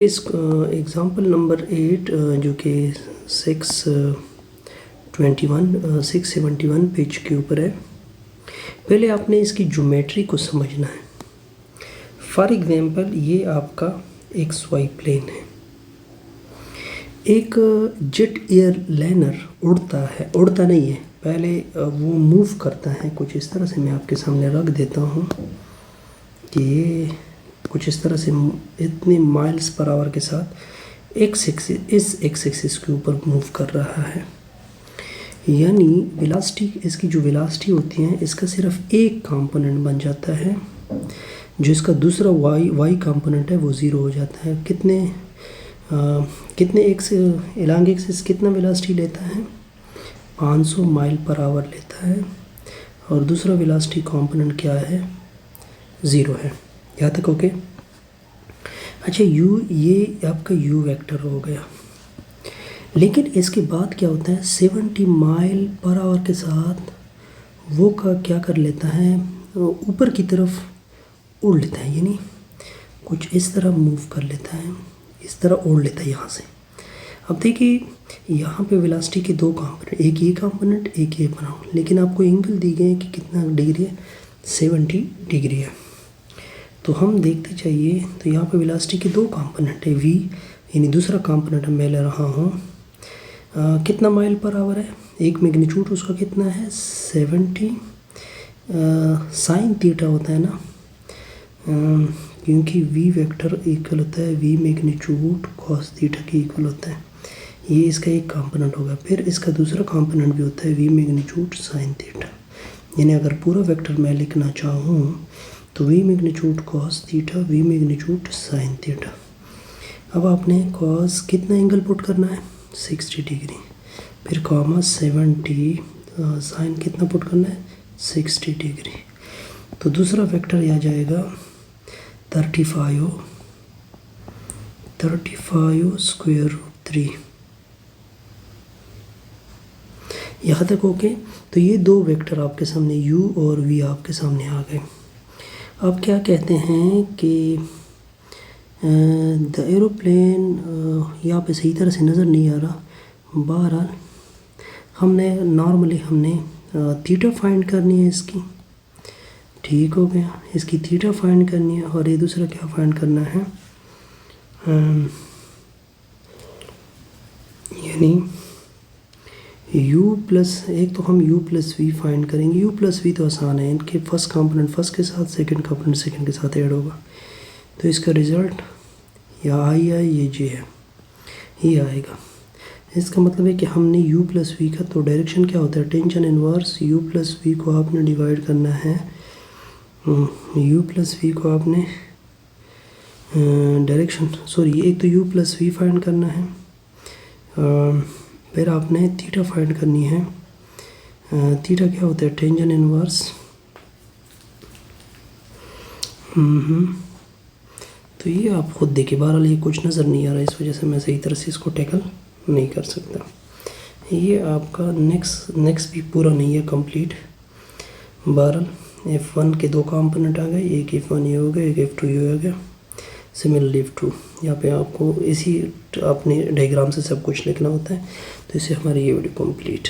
इस example number 8 जो कि 671 पेज के ऊपर है। पहले आपने इसकी ज्योमेट्री को समझना है। फॉर एग्ज़ाम्पल ये आपका XY प्लेन है। एक जेट एयरलाइनर उड़ता नहीं है, पहले वो मूव करता है कुछ इस तरह से। मैं आपके सामने रख देता हूँ कि ये कुछ इस तरह से इतने माइल्स पर आवर के साथ इस एक्सिस के ऊपर मूव कर रहा है। यानी वेलोसिटी, इसकी जो वेलोसिटी होती है इसका सिर्फ एक कंपोनेंट बन जाता है, जो इसका दूसरा वाई कंपोनेंट है वो ज़ीरो हो जाता है। कितने एक्स एलॉन्ग एक्सिस कितना वेलोसिटी लेता है? 500 माइल पर आवर लेता है। और दूसरा वेलोसिटी कंपोनेंट क्या है? ज़ीरो है। यहाँ तक ओके? अच्छा, ये आपका यू वेक्टर हो गया। लेकिन इसके बाद क्या होता है? 70 माइल पर आवर के साथ वो क्या कर लेता है? ऊपर की तरफ उड़ लेता है, यानी कुछ इस तरह मूव कर लेता है, इस तरह उड़ लेता है यहाँ से। अब देखिए यहाँ पे वेलोसिटी के दो कंपोनेंट, एक ये कंपोनेंट एक ये बनाओ, लेकिन आपको एंगल दी गई है कि कितना डिग्री है? 70 डिग्री है। तो हम देखते चाहिए, तो यहाँ पे वेलोसिटी के दो कंपोनेंट है, v यानी दूसरा कंपोनेंट मैं ले रहा हूँ। कितना माइल पर आवर है? एक मैग्नीट्यूड उसका कितना है? 70 साइन थीटा होता है ना, क्योंकि v वेक्टर इक्वल होता है v मैग्नीट्यूड कॉस थीटा के इक्वल होता है। ये इसका एक कंपोनेंट होगा। फिर इसका दूसरा कंपोनेंट भी होता है v मैग्नीट्यूड साइन थीटा। यानी अगर पूरा वेक्टर मैं लिखना चाहूँ तो v magnitude cos theta, v magnitude sine theta. अब आपने कॉस कितना एंगल पुट करना है? 60 डिग्री। फिर कॉमा 70 साइन कितना पुट करना है? 60 डिग्री। तो दूसरा वेक्टर आ जाएगा 35 स्क्वायर रूट 3। यहाँ तक ओके? तो ये दो वेक्टर आपके सामने u और v आपके सामने आ गए। अब क्या कहते हैं कि द एरोप्लेन, यहाँ पे सही तरह से नज़र नहीं आ रहा, बहरहाल हमने थीटा फाइंड करनी है इसकी। ठीक हो गया, इसकी थीटा फाइंड करनी है। और ये दूसरा क्या फाइंड करना है? यानी u प्लस, एक तो हम u प्लस वी फाइंड करेंगे। u प्लस वी तो आसान है, इनके फर्स्ट कंपोनेंट फर्स्ट के साथ, सेकंड कंपोनेंट सेकंड के साथ ऐड होगा। तो इसका रिज़ल्ट या आई है, ये जे है, ये आएगा। इसका मतलब है कि हमने u प्लस वी का, तो डायरेक्शन क्या होता है? Tension inverse u plus V को आपने डिवाइड करना है, u प्लस वी को आपने डायरेक्शन, सॉरी, एक तो u प्लस वी फाइंड करना है, फिर आपने थीटा फाइंड करनी है। थीटा क्या होता है? Tension inverse. तो ये आप खुद देखिए, बहरहाल ये कुछ नज़र नहीं आ रहा, इस वजह से मैं सही तरह से इसको टैकल नहीं कर सकता। ये आपका नेक्स्ट भी पूरा नहीं है कंप्लीट। बहरहाल F1 के दो कंपोनेंट आ गए, एक F1 ये हो गया, एक F2 ये हो गया। सिमिलरली F2, यहाँ पे आपको इसी अपने डायग्राम से सब कुछ लिखना होता है। तो इससे हमारी ये वीडियो कंप्लीट।